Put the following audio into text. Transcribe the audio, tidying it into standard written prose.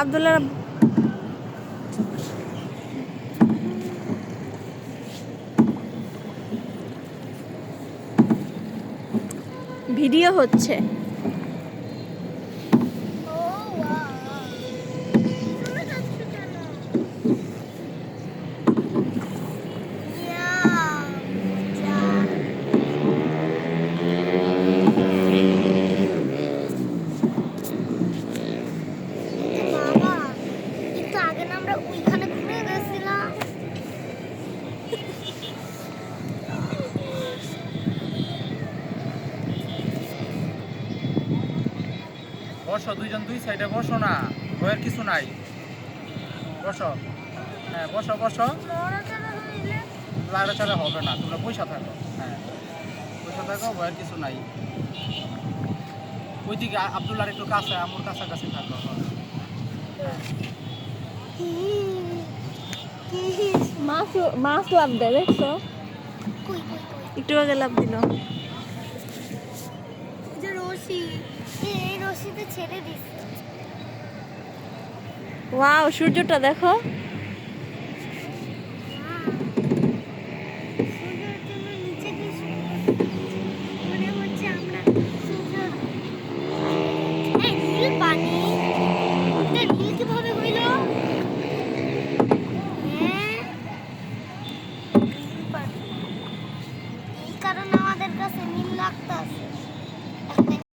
Abdullah video হচ্ছে। বসো, দুইজন দুই সাইডে বসো না, ভয়ের কিছু নাই। বসো, হ্যাঁ বসো বসো। লাড়াচাড়া হবে না, তোমরা পয়সা থাকো। হ্যাঁ পয়সা থাকো, ভয়ের কিছু নাই। ওইদিকে আব্দুল্লাহর একটু কাছে, আমার কাছাকাছি থাকো। মাছ মাছ লাভ দেয়, দেখছো? একটু আগে লাভ দিল। রশিতে ছেড়ে দিচ্ছে। ওয়াও, সূর্যটা দেখো।